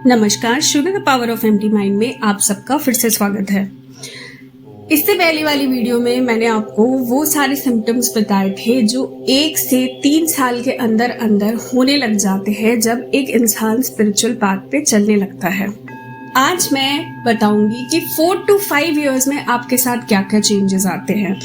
नमस्कार, sugar the power of empty mind में आप सबका फिर से स्वागत है। इससे पहले वाली वीडियो में मैंने आपको वो सारे सिम्टम्स बताए थे जो 1 से 3 साल के अंदर अंदर होने लग जाते हैं जब एक इंसान स्पिरिचुअल पाथ पे चलने लगता है। आज मैं बताऊंगी कि 4 to 5 इयर्स में आपके साथ क्या क्या चेंजेस आते हैं।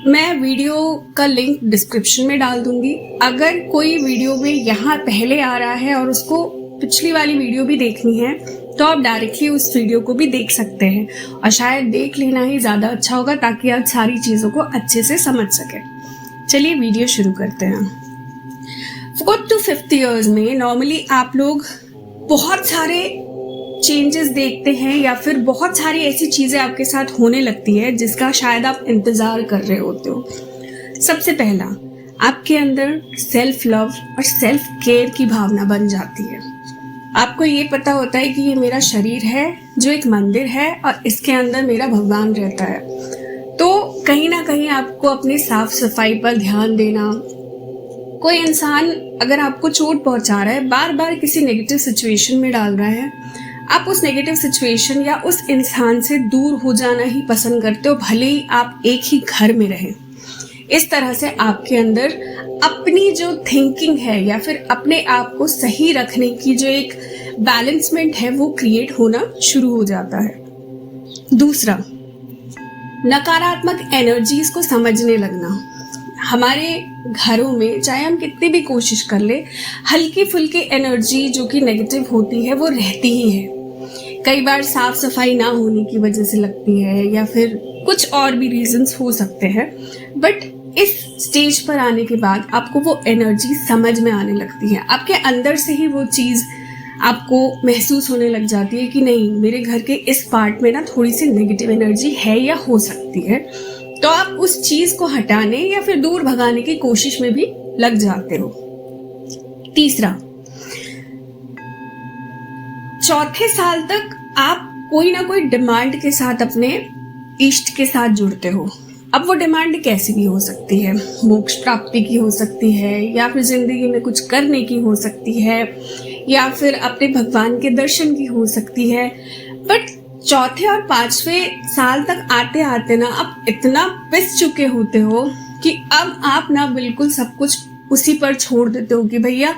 मैं वीडियो का लिंक डिस्क्रिप्शन में डाल दूंगी। अगर कोई वीडियो में यहाँ पहले आ रहा है और उसको पिछली वाली वीडियो भी देखनी है तो आप डायरेक्टली उस वीडियो को भी देख सकते हैं और शायद देख लेना ही ज़्यादा अच्छा होगा ताकि आप सारी चीज़ों को अच्छे से समझ सकें। चलिए वीडियो शुरू करते हैं। 4 to 5 इयर्स में नॉर्मली आप लोग बहुत सारे चेंजेस देखते हैं या फिर बहुत सारी ऐसी चीज़ें आपके साथ होने लगती है जिसका शायद आप इंतज़ार कर रहे होते हो। सबसे पहला, आपके अंदर सेल्फ लव और सेल्फ केयर की भावना बन जाती है। आपको ये पता होता है कि ये मेरा शरीर है जो एक मंदिर है और इसके अंदर मेरा भगवान रहता है। तो कहीं ना कहीं आपको अपनी साफ सफाई पर ध्यान देना। कोई इंसान अगर आपको चोट पहुंचा रहा है, बार बार किसी नेगेटिव सिचुएशन में डाल रहा है, आप उस नेगेटिव सिचुएशन या उस इंसान से दूर हो जाना ही पसंद करते हो, भले ही आप एक ही घर में रहें। इस तरह से आपके अंदर अपनी जो थिंकिंग है या फिर अपने आप को सही रखने की जो एक बैलेंसमेंट है वो क्रिएट होना शुरू हो जाता है। दूसरा, नकारात्मक एनर्जीज को समझने लगना। हमारे घरों में चाहे हम कितनी भी कोशिश कर ले, हल्की फुल्की एनर्जी जो कि नेगेटिव होती है वो रहती ही है। कई बार साफ सफाई ना होने की वजह से लगती है या फिर कुछ और भी रीजंस हो सकते हैं, बट इस स्टेज पर आने के बाद आपको वो एनर्जी समझ में आने लगती है। आपके अंदर से ही वो चीज़ आपको महसूस होने लग जाती है कि नहीं, मेरे घर के इस पार्ट में ना थोड़ी सी नेगेटिव एनर्जी है या हो सकती है। तो आप उस चीज़ को हटाने या फिर दूर भगाने की कोशिश में भी लग जाते हो। तीसरा, चौथे साल तक आप कोई ना कोई डिमांड के साथ अपने इष्ट के साथ जुड़ते हो। अब वो डिमांड कैसी भी हो सकती है, मोक्ष प्राप्ति की हो सकती है या फिर जिंदगी में कुछ करने की हो सकती है या फिर अपने भगवान के दर्शन की हो सकती है। बट चौथे और 5वें साल तक आते आते ना आप इतना पिस चुके होते हो कि अब आप ना बिल्कुल सब कुछ उसी पर छोड़ देते हो कि भैया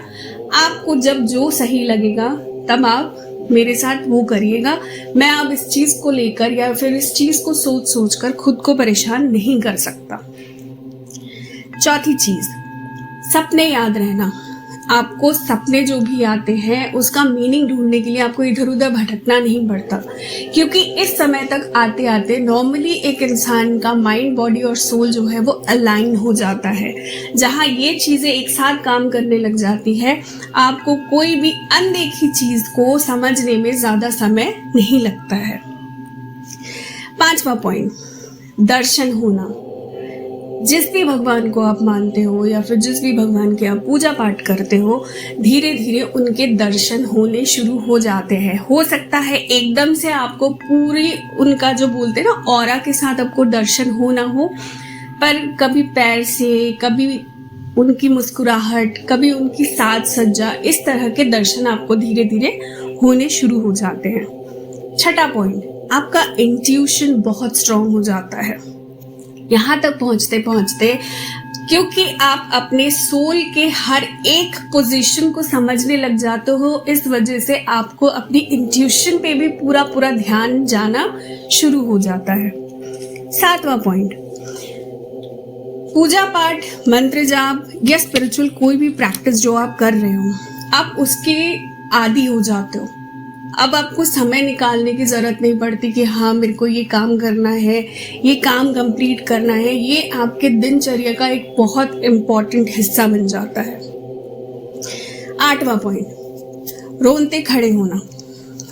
आपको जब जो सही लगेगा तब आप मेरे साथ वो करिएगा। मैं अब इस चीज को लेकर या फिर इस चीज को सोच सोच कर खुद को परेशान नहीं कर सकता। चौथी चीज, सपने याद रहना। आपको सपने जो भी आते हैं उसका मीनिंग ढूंढने के लिए आपको इधर उधर भटकना नहीं पड़ता, क्योंकि इस समय तक आते आते नॉर्मली एक इंसान का माइंड, बॉडी और सोल जो है वो अलाइन हो जाता है। जहाँ ये चीज़ें एक साथ काम करने लग जाती है, आपको कोई भी अनदेखी चीज़ को समझने में ज़्यादा समय नहीं लगता है। 5वां पॉइंट, दर्शन होना। जिस भी भगवान को आप मानते हो या फिर जिस भी भगवान के आप पूजा पाठ करते हो, धीरे धीरे उनके दर्शन होने शुरू हो जाते हैं। हो सकता है एकदम से आपको पूरी उनका जो बोलते हैं ना ऑरा के साथ आपको दर्शन हो ना हो, पर कभी पैर से, कभी उनकी मुस्कुराहट, कभी उनकी साज सज्जा, इस तरह के दर्शन आपको धीरे धीरे होने शुरू हो जाते हैं। 6वां पॉइंट, आपका इंट्यूशन बहुत स्ट्रांग हो जाता है। यहाँ तक पहुँचते पहुँचते क्योंकि आप अपने सोल के हर एक पोजीशन को समझने लग जाते हो, इस वजह से आपको अपनी इंट्यूशन पे भी पूरा पूरा ध्यान जाना शुरू हो जाता है। 7वां पॉइंट, पूजा पाठ, मंत्र जाप या स्पिरिचुअल कोई भी प्रैक्टिस जो आप कर रहे हो, आप उसके आदी हो जाते हो। अब आपको समय निकालने की ज़रूरत नहीं पड़ती कि हाँ मेरे को ये काम करना है, ये काम कंप्लीट करना है। ये आपके दिनचर्या का एक बहुत इम्पॉर्टेंट हिस्सा बन जाता है। 8वां पॉइंट, रोनते खड़े होना,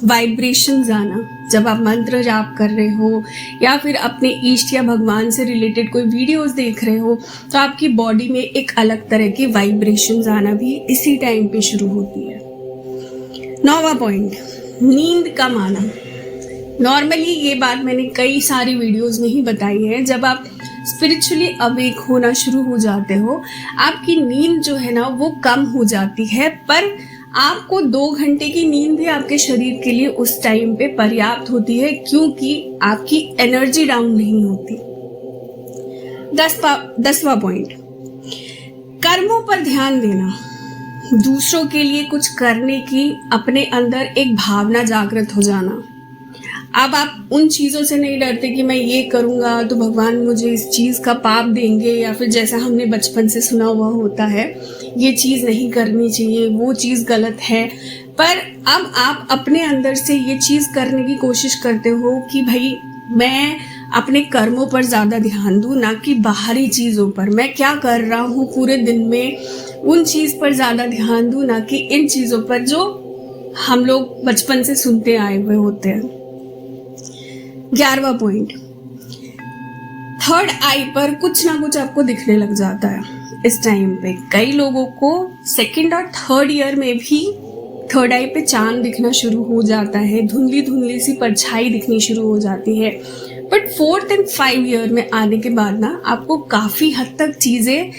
वाइब्रेशंस आना। जब आप मंत्र जाप कर रहे हो या फिर अपने इष्ट या भगवान से रिलेटेड कोई वीडियोस देख रहे हो, तो आपकी बॉडी में एक अलग तरह की वाइब्रेशंस आना भी इसी टाइम पे शुरू होती है। 9वां पॉइंट, नींद कम आना। नॉर्मली ये बात मैंने कई सारी वीडियोस में ही बताई है। जब आप स्पिरिचुअली अवेक होना शुरू हो जाते हो, आपकी नींद जो है ना वो कम हो जाती है, पर आपको 2 घंटे की नींद भी आपके शरीर के लिए उस टाइम पे पर्याप्त होती है, क्योंकि आपकी एनर्जी डाउन नहीं होती। 10वां पॉइंट, कर्मों पर ध्यान देना। दूसरों के लिए कुछ करने की अपने अंदर एक भावना जागृत हो जाना। अब आप उन चीज़ों से नहीं डरते कि मैं ये करूँगा तो भगवान मुझे इस चीज़ का पाप देंगे, या फिर जैसा हमने बचपन से सुना हुआ होता है ये चीज़ नहीं करनी चाहिए, वो चीज़ गलत है। पर अब आप अपने अंदर से ये चीज़ करने की कोशिश करते हो कि भाई मैं अपने कर्मों पर ज़्यादा ध्यान दूँ, ना कि बाहरी चीज़ों पर। मैं क्या कर रहा हूँ पूरे दिन में, उन चीज़ पर ज़्यादा ध्यान दूँ, ना कि इन चीज़ों पर जो हम लोग बचपन से सुनते आए हुए होते हैं। 11वां पॉइंट, थर्ड आई पर कुछ ना कुछ आपको दिखने लग जाता है इस टाइम पे। कई लोगों को सेकंड और थर्ड ईयर में भी थर्ड आई पे चांद दिखना शुरू हो जाता है, धुंधली धुंधली सी परछाई दिखनी शुरू हो जाती है। बट 4th and 5 ईयर में आने के बाद ना आपको काफ़ी हद तक चीज़ें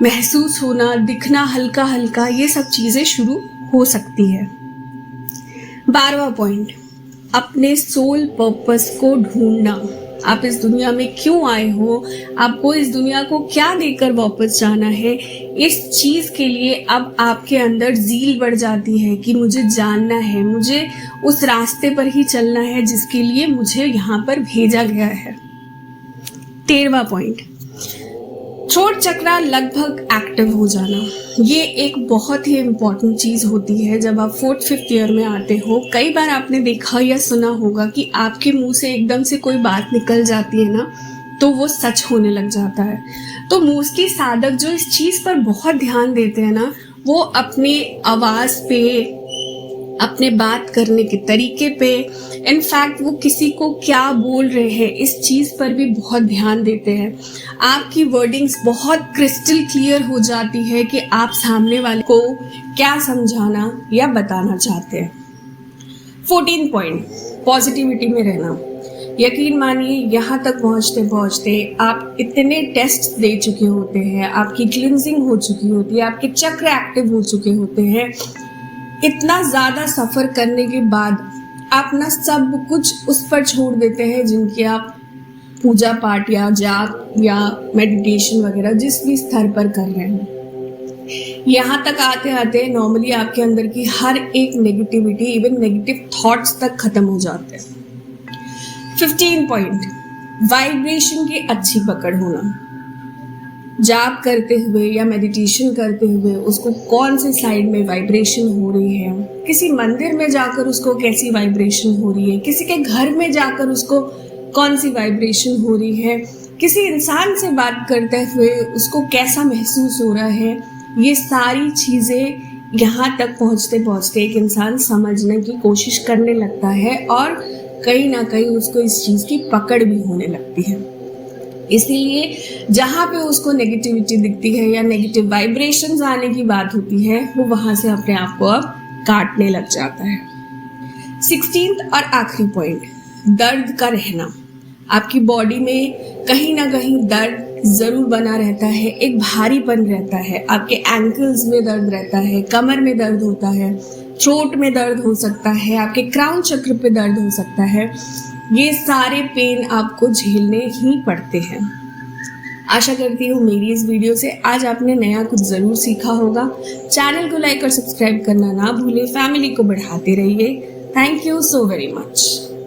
महसूस होना, दिखना हल्का हल्का, ये सब चीज़ें शुरू हो सकती है। 12वां पॉइंट, अपने सोल पर्पस को ढूंढना। आप इस दुनिया में क्यों आए हो, आपको इस दुनिया को क्या देकर वापस जाना है, इस चीज़ के लिए अब आपके अंदर ज़ील बढ़ जाती है कि मुझे जानना है, मुझे उस रास्ते पर ही चलना है जिसके लिए मुझे यहाँ पर भेजा गया है। 13वां पॉइंट, थ्रोट चक्रा लगभग एक्टिव हो जाना। ये एक बहुत ही इम्पॉर्टेंट चीज़ होती है जब आप 4th 5th ईयर में आते हो। कई बार आपने देखा या सुना होगा कि आपके मुंह से एकदम से कोई बात निकल जाती है ना, तो वो सच होने लग जाता है। तो मोस्टली साधक जो इस चीज़ पर बहुत ध्यान देते हैं ना, वो अपने आवाज़ पे, अपने बात करने के तरीके पे, इनफैक्ट वो किसी को क्या बोल रहे हैं इस चीज़ पर भी बहुत ध्यान देते हैं। आपकी वर्डिंग्स बहुत क्रिस्टल क्लियर हो जाती है कि आप सामने वाले को क्या समझाना या बताना चाहते हैं। 14 पॉइंट, पॉजिटिविटी में रहना। यकीन मानिए यहाँ तक पहुँचते पहुँचते आप इतने टेस्ट दे चुके होते हैं, आपकी क्लिनजिंग हो चुकी होती है, आपके चक्र एक्टिव हो चुके होते हैं। इतना ज़्यादा सफ़र करने के बाद आप ना सब कुछ उस पर छोड़ देते हैं जिनकी आप पूजा पाठ या जाप या मेडिटेशन वगैरह जिस भी स्तर पर कर रहे हैं। यहाँ तक आते आते नॉर्मली आपके अंदर की हर एक नेगेटिविटी, इवन नेगेटिव थॉट्स तक ख़त्म हो जाते हैं। 15 पॉइंट, वाइब्रेशन की अच्छी पकड़ होना। जाप करते हुए या मेडिटेशन करते हुए उसको कौन से साइड में वाइब्रेशन हो रही है, किसी मंदिर में जाकर उसको कैसी वाइब्रेशन हो रही है, किसी के घर में जाकर उसको कौन सी वाइब्रेशन हो रही है, किसी इंसान से बात करते हुए उसको कैसा महसूस हो रहा है, ये सारी चीज़ें यहाँ तक पहुँचते पहुँचते एक इंसान समझने की कोशिश करने लगता है और कहीं ना कहीं उसको इस चीज़ की पकड़ भी होने लगती है। इसीलिए जहाँ पे उसको नेगेटिविटी दिखती है या नेगेटिव वाइब्रेशंस आने की बात होती है, वो वहाँ से अपने आप को अब काटने लग जाता है। 16th और आखिरी पॉइंट, दर्द का रहना। आपकी बॉडी में कहीं ना कहीं दर्द ज़रूर बना रहता है, एक भारीपन रहता है, आपके एंकल्स में दर्द रहता है, कमर में दर्द होता है, थ्रोट में दर्द हो सकता है, आपके क्राउन चक्र पे दर्द हो सकता है। ये सारे पेन आपको झेलने ही पड़ते हैं। आशा करती हूँ मेरी इस वीडियो से आज आपने नया कुछ ज़रूर सीखा होगा। चैनल को लाइक और सब्सक्राइब करना ना भूलें, फैमिली को बढ़ाते रहिए। Thank you so very much.